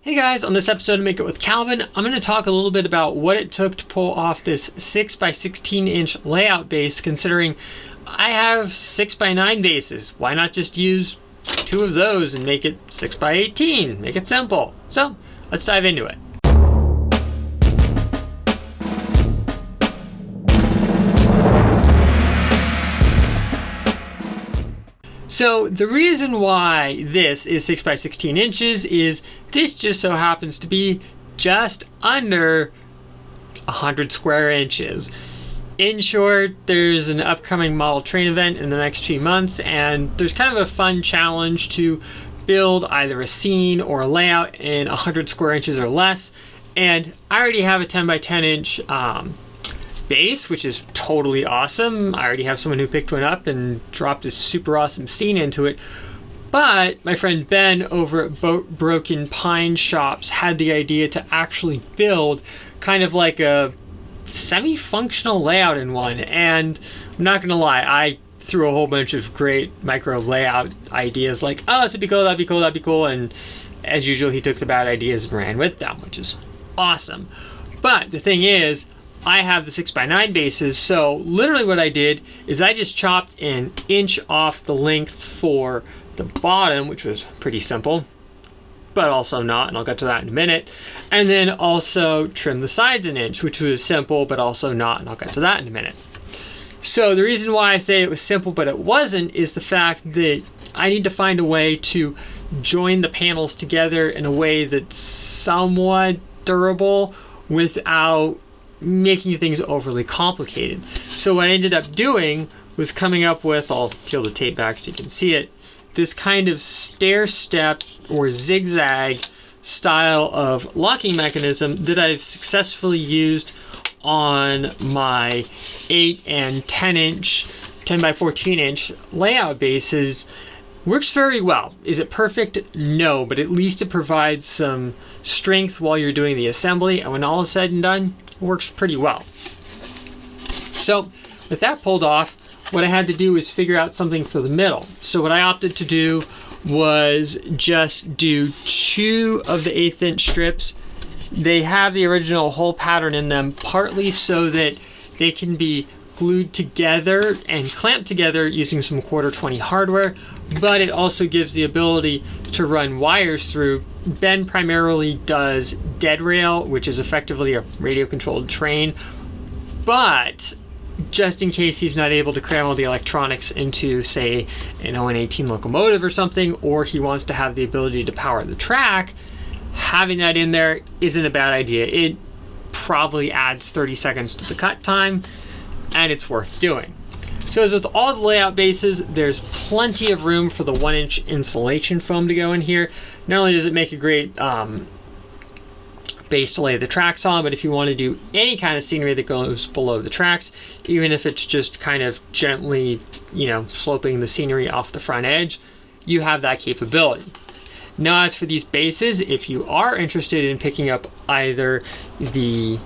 Hey guys, on this episode of Make It with Calvin, I'm going to talk a little bit about what it took to pull off this 6x16 inch layout base, considering I have 6x9 bases. Why not just use two of those and make it 6x18? Make it simple. So let's dive into it. So the reason why this is 6x16 inches is this just so happens to be just under 100 square inches. In short, there's an upcoming model train event in the next few months, and there's kind of a fun challenge to build either a scene or a layout in 100 square inches or less. And I already have a 10 by 10 inch base, which is totally awesome. I already have someone who picked one up and dropped a super awesome scene into it. But my friend Ben over at Broken Pine Shops had the idea to actually build kind of like a semi-functional layout in one. And I'm not gonna lie, I threw a whole bunch of great micro layout ideas like, oh, this would be cool, that'd be cool, that'd be cool. And as usual, he took the bad ideas and ran with them, which is awesome. But the thing is, I have the 6x9 bases, so literally what I did is I just chopped an inch off the length for the bottom, which was pretty simple, but also not, and I'll get to that in a minute. And then also trim the sides an inch, which was simple, but also not, and I'll get to that in a minute. So the reason why I say it was simple, but it wasn't, is the fact that I need to find a way to join the panels together in a way that's somewhat durable without making things overly complicated. So what I ended up doing was coming up with, I'll peel the tape back so you can see it, this kind of stair step or zigzag style of locking mechanism that I've successfully used on my 8 and 10 inch, 10 by 14 inch layout bases. Works very well. Is it perfect? No, but at least it provides some strength while you're doing the assembly, and when all is said and done, it works pretty well. So with that pulled off, what I had to do is figure out something for the middle. So what I opted to do was just do two of the 1/8 inch strips. They have the original hole pattern in them, partly so that they can be glued together and clamped together using some 1/4-20 hardware, but it also gives the ability to run wires through. Ben primarily does dead rail, which is effectively a radio controlled train, but just in case he's not able to cram all the electronics into, say, an ON18 locomotive or something, or he wants to have the ability to power the track, having that in there isn't a bad idea. It probably adds 30 seconds to the cut time, and it's worth doing. So as with all the layout bases, there's plenty of room for the 1 inch insulation foam to go in here. Not only does it make a great base to lay the tracks on, but if you want to do any kind of scenery that goes below the tracks, even if it's just kind of gently, sloping the scenery off the front edge, you have that capability. Now, as for these bases, if you are interested in picking up either the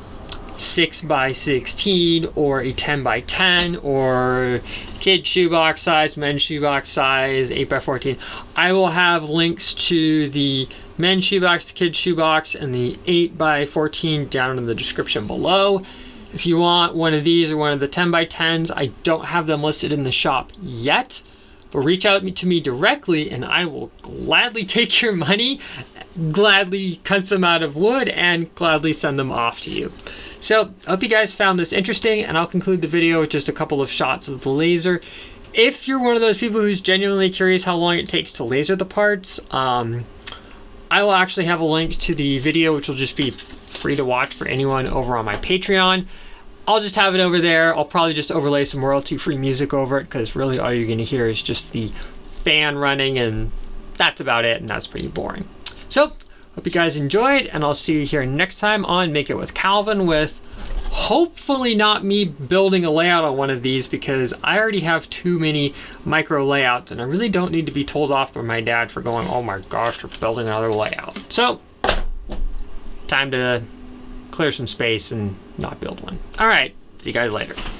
6x16 or a 10x10 or kid shoebox size, men's shoebox size, 8x14, I will have links to the men's shoebox, the kid shoebox, and the 8x14 down in the description below. If you want one of these or one of the 10x10s, I don't have them listed in the shop yet, but reach out to me directly and I will gladly take your money, gladly cut some out of wood, and gladly send them off to you. So I hope you guys found this interesting, and I'll conclude the video with just a couple of shots of the laser. If you're one of those people who's genuinely curious how long it takes to laser the parts, I will actually have a link to the video, which will just be free to watch for anyone over on my Patreon. I'll just have it over there. I'll probably just overlay some royalty-free music over it, because really all you're going to hear is just the fan running, and that's about it, and that's pretty boring. So hope you guys enjoyed, and I'll see you here next time on Make It with Calvin, with hopefully not me building a layout on one of these, because I already have too many micro layouts, and I really don't need to be told off by my dad for going, oh my gosh, we're building another layout. So time to clear some space and not build one. All right, see you guys later.